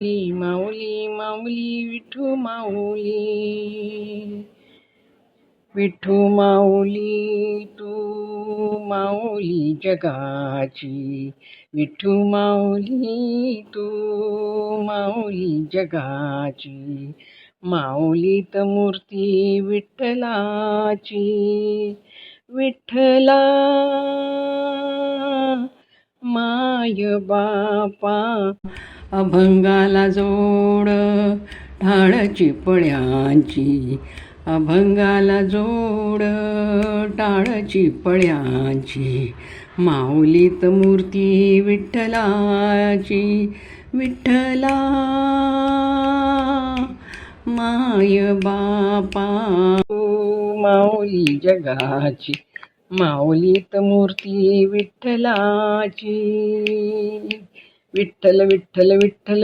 माऊली माऊली विठू माऊली, विठू माऊली तू माऊली जगाची, विठू माऊली तू माऊली जगाची, माऊलीत मूर्ती विठ्ठलाची, विठ्ठला माय बापा अभंगाला जोड ढाळची पळ्यांची, अभंगाला जोड टाळची पळ्यांची, माऊलीत मूर्ती विठ्ठलाची, विठ्ठला माय बापा माऊली जगाची, माऊलीत मूर्ती विठ्ठलाची, विठ्ठल विठ्ठल विठ्ठल विठ्ठल